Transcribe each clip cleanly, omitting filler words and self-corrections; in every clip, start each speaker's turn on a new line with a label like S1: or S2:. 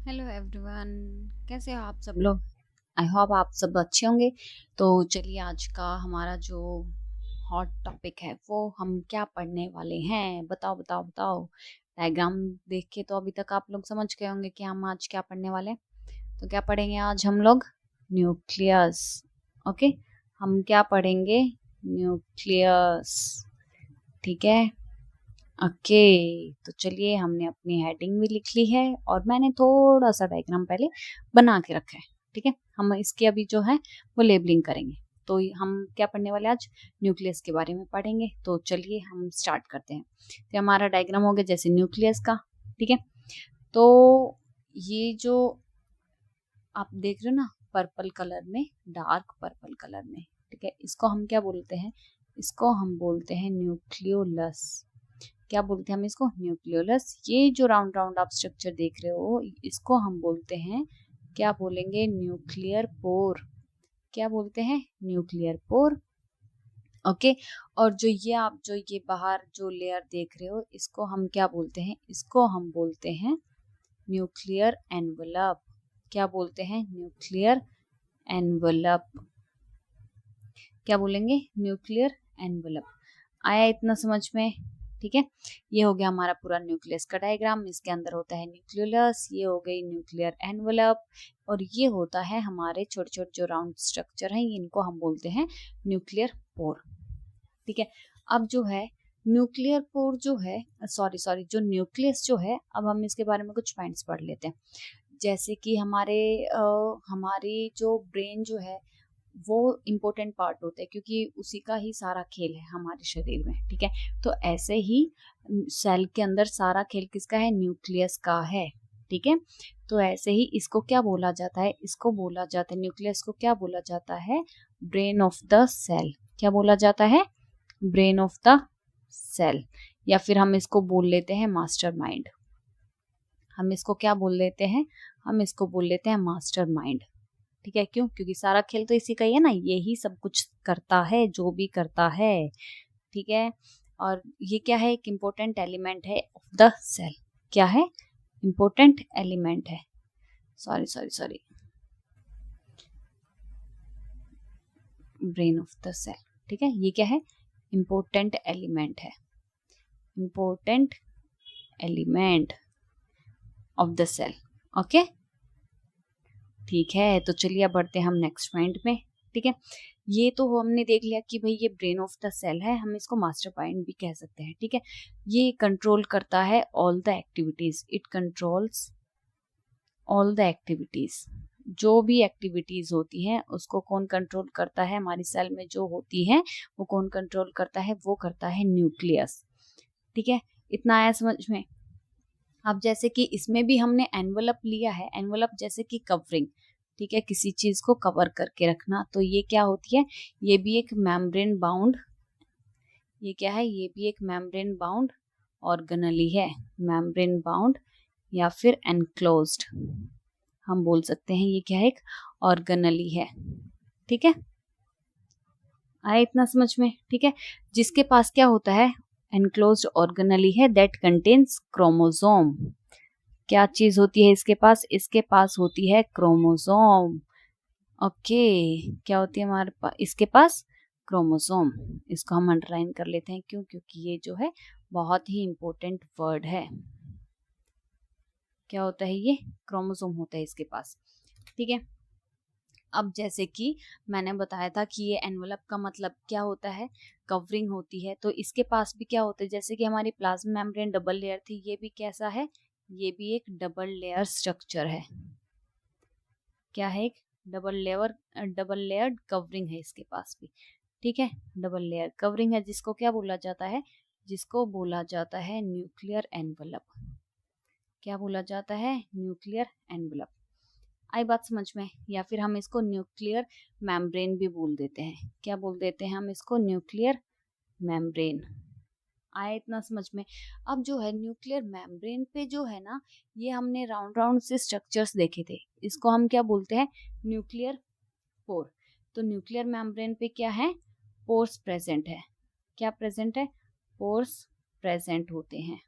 S1: Hello everyone. कैसे हो आप सब लोग? आई होप आप सब अच्छे होंगे। तो चलिए आज का हमारा जो हॉट टॉपिक है वो हम क्या पढ़ने वाले हैं, बताओ बताओ बताओ। डायग्राम देख के तो अभी तक आप लोग समझ गए होंगे कि हम आज क्या पढ़ने वाले हैं। तो क्या पढ़ेंगे आज हम लोग? न्यूक्लियस। ओके, हम क्या पढ़ेंगे? न्यूक्लियस। ठीक है। ओके, तो चलिए हमने अपनी हेडिंग भी लिख ली है और मैंने थोड़ा सा डायग्राम पहले बना के रखा है। ठीक है, हम इसकी अभी जो है वो लेबलिंग करेंगे। तो हम क्या पढ़ने वाले आज? न्यूक्लियस के बारे में पढ़ेंगे। तो चलिए हम स्टार्ट करते हैं। तो हमारा डायग्राम हो गया जैसे न्यूक्लियस का। ठीक है, तो ये जो आप देख रहे हो ना, पर्पल कलर में, डार्क पर्पल कलर में, ठीक है, इसको हम क्या बोलते हैं? इसको हम बोलते हैं न्यूक्लियोलस। क्या बोलते हैं हम इसको? न्यूक्लियोलस। ये जो राउंड राउंड आप स्ट्रक्चर देख रहे हो इसको हम बोलते हैं, क्या बोलेंगे? Nuclear pore. क्या बोलते हैं? Nuclear pore. ओके। और जो ये आप जो ये बाहर जो लेयर देख रहे हो इसको हम क्या बोलते हैं? इसको हम बोलते हैं न्यूक्लियर एनवलप। क्या बोलते हैं? Nuclear envelope. क्या बोलेंगे? Nuclear envelope. आया इतना समझ में? ठीक है, ये हो गया हमारा पूरा न्यूक्लियस का डायग्राम। इसके अंदर होता है न्यूक्लियोलस, ये हो गई न्यूक्लियर एनवलप, और ये होता है हमारे छोटे छोटे जो राउंड स्ट्रक्चर हैं, इनको हम बोलते हैं न्यूक्लियर पोर। ठीक है, अब जो है न्यूक्लियर पोर जो है, सॉरी सॉरी, जो न्यूक्लियस जो है, अब हम इसके बारे में कुछ पॉइंट्स पढ़ लेते हैं। जैसे कि हमारी जो ब्रेन जो है वो इम्पोर्टेंट पार्ट होता है, क्योंकि उसी का ही सारा खेल है हमारे शरीर में। ठीक है, तो ऐसे ही सेल के अंदर सारा खेल किसका है? न्यूक्लियस का है। ठीक है, तो ऐसे ही इसको क्या बोला जाता है? इसको बोला जाता है, न्यूक्लियस को क्या बोला जाता है? Brain of the cell. क्या बोला जाता है? Brain of the cell. या फिर हम इसको बोल लेते हैं मास्टर माइंड। हम इसको क्या बोल लेते हैं? हम इसको बोल लेते हैं मास्टर माइंड। ठीक है, क्यों? क्योंकि सारा खेल तो इसी का ही है ना, यही सब कुछ करता है जो भी करता है। ठीक है, और ये क्या है? एक इम्पोर्टेंट एलिमेंट है ऑफ द सेल। क्या है? इम्पोर्टेंट एलिमेंट है। Sorry sorry sorry, brain of the cell. ठीक है, ये क्या है? इम्पोर्टेंट एलिमेंट है। Important element of the cell. Okay, ठीक है, तो चलिए अब बढ़ते हैं हम नेक्स्ट पॉइंट में। ठीक है, ये तो हमने देख लिया कि भाई ये ब्रेन ऑफ द सेल है, हम इसको मास्टर माइंड भी कह सकते हैं। ठीक है, ये कंट्रोल करता है all the activities. It controls all the activities. जो भी एक्टिविटीज होती हैं उसको कौन कंट्रोल करता है? हमारी सेल में जो होती है वो कौन कंट्रोल करता है? वो करता है न्यूक्लियस। ठीक है, इतना आया समझ में? अब जैसे कि इसमें भी हमने एनवलप लिया है, एनवलप जैसे कि कवरिंग। ठीक है, किसी चीज को कवर करके रखना, तो ये क्या होती है? ये भी एक मेम्ब्रेन बाउंड, ये क्या है? ये भी एक मेम्ब्रेन बाउंड ऑर्गेनली है। मेम्ब्रेन बाउंड या फिर एनक्लोज्ड हम बोल सकते हैं, ये क्या है? एक ऑर्गेनली है। ठीक है, आया इतना समझ में? ठीक है, जिसके पास क्या होता है? एनक्लोज्ड ऑर्गेनली है दैट कंटेन्स क्रोमोसोम। क्या चीज होती है इसके पास? इसके पास होती है क्रोमोसोम। ओके, क्या होती है हमारे पास? इसके पास क्रोमोसोम। इसको हम अंडरलाइन कर लेते हैं, क्यों? क्योंकि ये जो है बहुत ही इंपॉर्टेंट वर्ड है। क्या होता है ये? क्रोमोसोम होता है इसके पास। ठीक है, अब जैसे कि मैंने बताया था कि ये एनवलप का मतलब क्या होता है? कवरिंग होती है। तो इसके पास भी क्या होता है? जैसे कि हमारी प्लाज्मा मेम्ब्रेन डबल लेयर थी, ये भी कैसा है? ये भी एक डबल लेयर स्ट्रक्चर है। क्या है? एक डबल लेयर्ड कवरिंग है इसके पास भी। ठीक है, डबल लेयर कवरिंग है, जिसको क्या बोला जाता है? जिसको बोला जाता है न्यूक्लियर एनवलप। क्या बोला जाता है? Nuclear envelope. आई बात समझ में? या फिर हम इसको न्यूक्लियर मेम्ब्रेन भी बोल देते हैं। क्या बोल देते हैं हम इसको? Nuclear membrane. आया इतना समझ में? अब जो है न्यूक्लियर मेम्ब्रेन पे जो है ना, ये हमने राउंड राउंड से स्ट्रक्चर्स देखे थे, इसको हम क्या बोलते हैं? Nuclear pore. तो न्यूक्लियर मेम्ब्रेन पे क्या है? पोर्स प्रेजेंट है। क्या प्रेजेंट है? पोर्स प्रेजेंट होते हैं।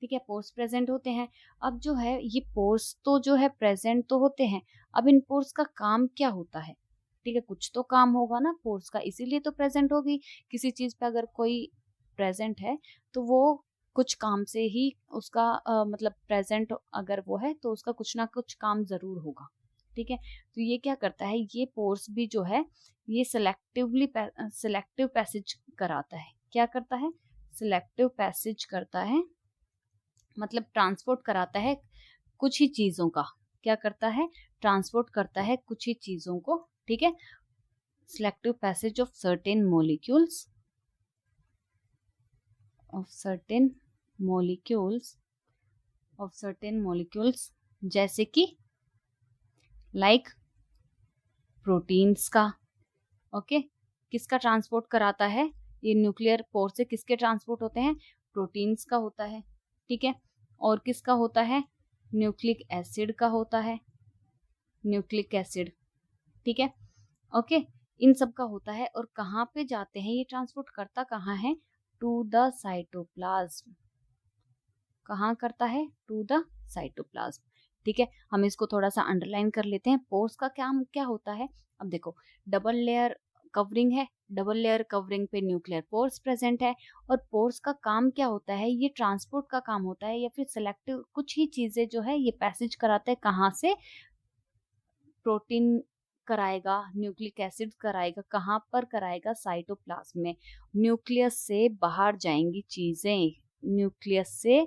S1: ठीक है, पोर्स प्रेजेंट होते हैं। अब जो है ये पोर्स तो जो है प्रेजेंट तो होते हैं, अब इन पोर्स का काम क्या होता है? ठीक है, कुछ तो काम होगा ना पोर्स का, इसीलिए तो प्रेजेंट होगी। किसी चीज पे अगर कोई प्रेजेंट है तो वो कुछ काम से ही उसका मतलब प्रेजेंट अगर वो है तो उसका कुछ ना कुछ काम जरूर होगा। ठीक है, तो ये क्या करता है, ये पोर्स भी जो है ये सिलेक्टिव पैसेज कराता है। क्या करता है? सिलेक्टिव पैसेज करता है, मतलब ट्रांसपोर्ट कराता है कुछ ही चीजों का। क्या करता है? ट्रांसपोर्ट करता है कुछ ही चीजों को। ठीक है, selective passage of certain molecules, of certain molecules, of certain molecules, जैसे कि लाइक प्रोटीन्स का। ओके, किसका ट्रांसपोर्ट कराता है? ये न्यूक्लियर पोर से किसके ट्रांसपोर्ट होते हैं? प्रोटीन्स का होता है। ठीक है, और किसका होता है? न्यूक्लिक एसिड का होता है, न्यूक्लिक एसिड। ठीक है, ओके, इन सब का होता है। और कहाँ पे जाते हैं ये ट्रांसपोर्ट करता कहाँ है? To the cytoplasm. कहाँ करता है? To the cytoplasm. ठीक है, हम इसको थोड़ा सा अंडरलाइन कर लेते हैं। पोर्स का काम क्या होता है? अब देखो, डबल लेयर कवरिंग है, डबल लेयर कवरिंग पे न्यूक्लियर पोर्स प्रेजेंट है। और पोर्स का काम क्या होता है? ये ट्रांसपोर्ट का काम होता है, या फिर सिलेक्टिव कुछ ही चीजें जो है ये पैसेज कराते हैं। कहाँ से? प्रोटीन कराएगा, न्यूक्लिक एसिड कराएगा, कहाँ पर कराएगा? साइटोप्लाज्म में। न्यूक्लियस से बाहर जाएंगी चीजें, न्यूक्लियस से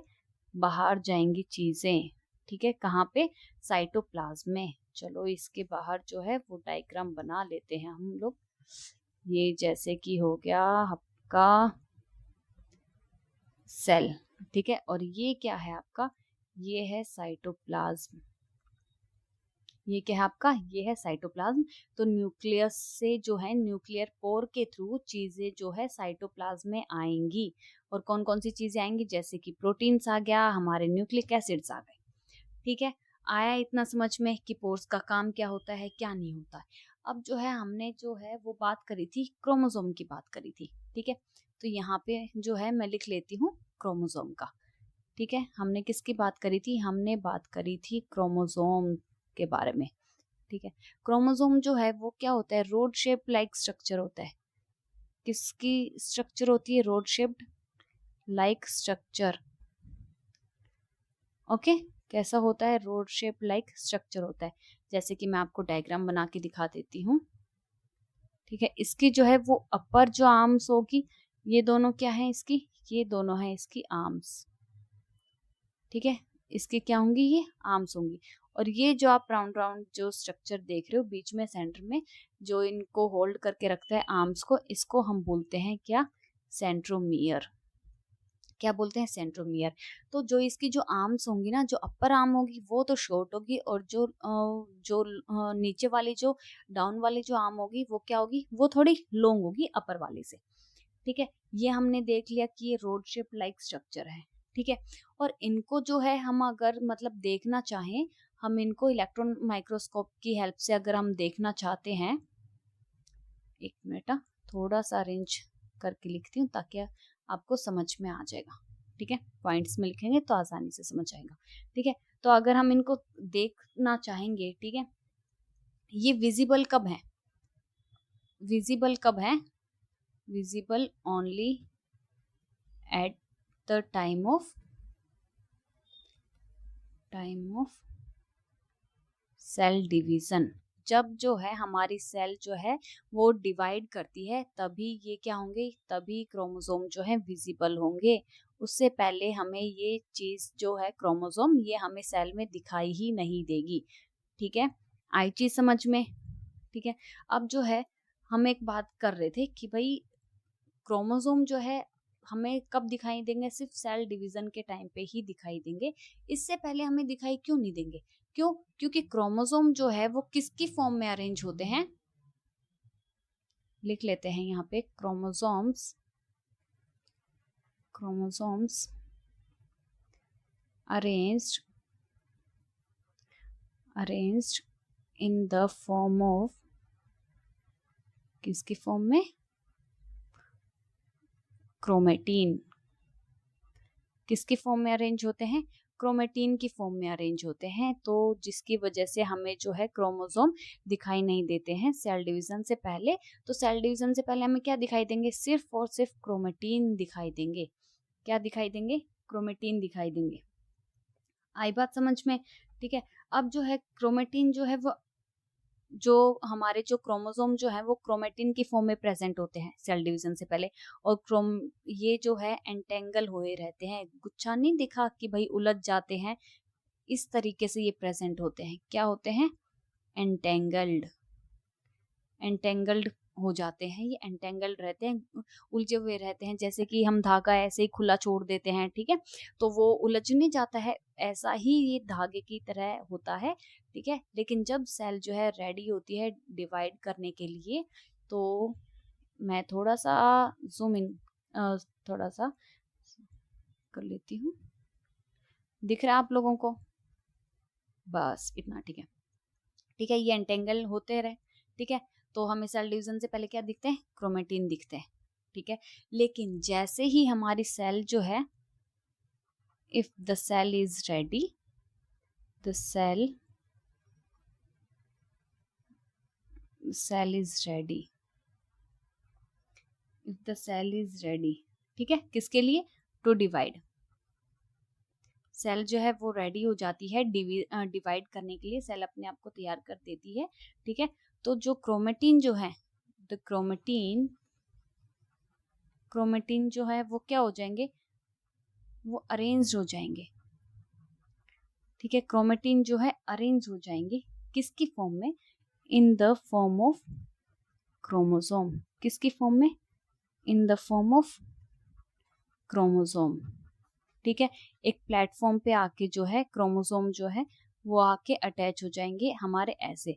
S1: बाहर जाएंगी चीजें। ठीक है, कहाँ पे? साइटोप्लाज्म में। चलो इसके बाहर जो है वो डायग्राम बना लेते हैं हम लोग। ये जैसे कि हो गया आपका सेल। ठीक है, और ये क्या है आपका? ये है साइटोप्लाज्म। ये क्या है आपका? ये है साइटोप्लाज्म। तो न्यूक्लियस से जो है न्यूक्लियर पोर के थ्रू चीजें जो है साइटोप्लाज्म में आएंगी। और कौन कौन सी चीजें आएंगी? जैसे कि प्रोटीन्स आ गया, हमारे न्यूक्लिक एसिड्स आ गए। ठीक है, आया इतना समझ में कि पोर्स का काम क्या होता है, क्या नहीं होता है। अब जो है हमने जो है वो बात करी थी, क्रोमोसोम की बात करी थी। ठीक है, तो यहाँ पे जो है मैं लिख लेती हूँ क्रोमोसोम का। ठीक है, हमने किसकी बात करी थी? हमने बात करी थी क्रोमोसोम के बारे में। ठीक है, क्रोमोसोम जो है वो क्या होता है? रोड शेप लाइक स्ट्रक्चर होता है। किसकी स्ट्रक्चर होती है? Road shaped like structure. Okay, कैसा होता है? रोड शेप लाइक स्ट्रक्चर होता है। जैसे कि मैं आपको डायग्राम बना के दिखा देती हूँ। ठीक है, इसकी जो है वो अपर जो आर्म्स होगी, ये दोनों क्या है इसकी? ये दोनों है इसकी आर्म्स। ठीक है, इसके क्या होंगी? ये आर्म्स होंगी। और ये जो आप राउंड राउंड जो स्ट्रक्चर देख रहे हो बीच में सेंटर में, जो इनको होल्ड करके रखता है आर्म्स को, इसको हम बोलते हैं क्या? सेंट्रोमियर। क्या बोलते हैं? सेंट्रोमियर। तो जो इसकी जो आर्म्स होंगी ना, जो अपर आर्म होगी वो तो शॉर्ट होगी, और जो नीचे वाली जो डाउन वाली जो आर्म होगी वो क्या होगी? वो थोड़ी लॉन्ग होगी अपर वाली से। ठीक है, ये हमने देख लिया कि ये रोड शेप लाइक स्ट्रक्चर है। ठीक है, और इनको जो है हम अगर मतलब देखना चाहें, हम इनको इलेक्ट्रॉन माइक्रोस्कोप की हेल्प से अगर हम देखना चाहते हैं, एक मिनट, थोड़ा सा अरेंज करके लिखती हूँ ताकि आपको समझ में आ जाएगा। ठीक है, पॉइंट्स में लिखेंगे तो आसानी से समझ आएगा। ठीक है, तो अगर हम इनको देखना चाहेंगे, ठीक है, ये विजिबल कब है? विजिबल कब है? Visible only at the time of cell division. जब जो है हमारी सेल जो है वो डिवाइड करती है, तभी ये क्या होंगे? तभी क्रोमोसोम जो है विजिबल होंगे। उससे पहले हमें ये चीज जो है क्रोमोसोम, ये हमें सेल में दिखाई ही नहीं देगी। ठीक है, आई चीज समझ में? ठीक है, अब जो है हम एक बात कर रहे थे कि भाई क्रोमोसोम जो है हमें कब दिखाई देंगे? सिर्फ सेल डिवीजन के टाइम पे ही दिखाई देंगे। इससे पहले हमें दिखाई क्यों नहीं देंगे? क्यों? क्योंकि क्रोमोसोम जो है वो किसकी फॉर्म में अरेंज होते हैं? लिख लेते हैं यहाँ पे, chromosomes, chromosomes arranged arranged in the form of, किसकी फॉर्म में? क्रोमेटीन। किसकी फॉर्म में अरेंज होते हैं? क्रोमेटिन की फॉर्म में अरेंज होते हैं। तो जिसकी वजह से हमें जो है क्रोमोसोम दिखाई नहीं देते हैं सेल डिवीजन से पहले। तो सेल डिवीजन से पहले हमें क्या दिखाई देंगे? सिर्फ और सिर्फ क्रोमेटिन दिखाई देंगे। क्या दिखाई देंगे? क्रोमेटिन दिखाई देंगे। आई बात समझ में? ठीक है। अब जो है क्रोमेटिन जो है वो जो हमारे जो क्रोमोसोम जो है वो क्रोमेटिन की फॉर्म में प्रेजेंट होते हैं सेल डिवीजन से पहले। और ये जो है एंटेंगल हुए रहते हैं। गुच्छा नहीं दिखा कि भाई उलझ जाते हैं, इस तरीके से ये प्रेजेंट होते हैं। क्या होते हैं? एंटेंगल्ड। एंटेंगल्ड हो जाते हैं, ये एंटेंगल्ड रहते हैं, उलझे हुए रहते हैं। जैसे कि हम धागा ऐसे ही खुला छोड़ देते हैं, ठीक है, तो वो उलझ नहीं जाता है, ऐसा ही ये धागे की तरह होता है, ठीक है। लेकिन जब सेल जो है रेडी होती है डिवाइड करने के लिए, तो मैं थोड़ा सा जूम इन थोड़ा सा कर लेती हूँ। दिख रहा है आप लोगों को? बस इतना, ठीक है। ठीक है, ये एंटेंगल होते रहे, ठीक है। तो हमें सेल डिवीजन से पहले क्या दिखते हैं? क्रोमेटिन दिखते हैं, ठीक है। लेकिन जैसे ही हमारी सेल जो है, if the cell is ready, the cell is ready, if the cell is ready, ठीक है, किसके लिए? To divide. सेल जो है वो रेडी हो जाती है डिवाइड करने के लिए, सेल अपने आप को तैयार कर देती है, ठीक है। तो जो क्रोमेटिन जो है, द क्रोमेटिन जो है वो क्या हो जाएंगे? वो अरेंज हो जाएंगे, ठीक है। क्रोमेटिन जो है अरेंज हो जाएंगे किसकी फॉर्म में? In the form of chromosome. किसकी फॉर्म में? In the form of chromosome, ठीक है। एक प्लेटफॉर्म पे आके जो है क्रोमोसोम जो है वो आके अटैच हो जाएंगे हमारे ऐसे,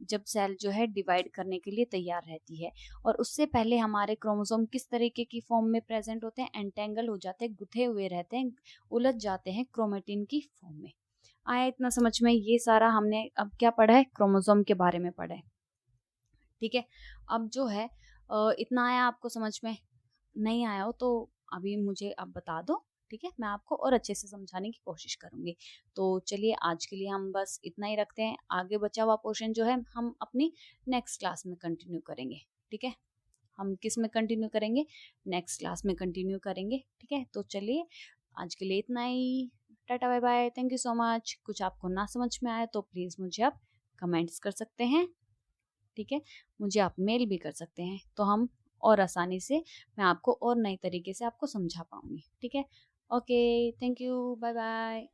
S1: जब सेल जो है डिवाइड करने के लिए तैयार रहती है। और उससे पहले हमारे क्रोमोसोम किस तरीके की फॉर्म में प्रेजेंट होते हैं? एंटेंगल हो जाते हैं, गुथे हुए रहते हैं, उलझ जाते हैं क्रोमेटिन की फॉर्म में। आया इतना समझ में? ये सारा हमने अब क्या पढ़ा है? क्रोमोसोम के बारे में पढ़ा है, ठीक है। अब जो है इतना आया आपको समझ में? नहीं आया हो तो अभी मुझे आप बता दो, ठीक है, मैं आपको और अच्छे से समझाने की कोशिश करूंगी। तो चलिए आज के लिए हम बस इतना ही रखते हैं। आगे बचा हुआ पोर्शन जो है हम अपनी नेक्स्ट क्लास में कंटिन्यू करेंगे, ठीक है। हम किस में कंटिन्यू करेंगे? नेक्स्ट क्लास में कंटिन्यू करेंगे, ठीक है। तो चलिए आज के लिए इतना ही। Tata bye bye, thank you so much. कुछ आपको ना समझ में आए तो प्लीज़ मुझे आप कमेंट्स कर सकते हैं, ठीक है। मुझे आप मेल भी कर सकते हैं, तो हम और आसानी से मैं आपको और नए तरीके से आपको समझा पाऊंगी, ठीक है। Okay, thank you, bye bye.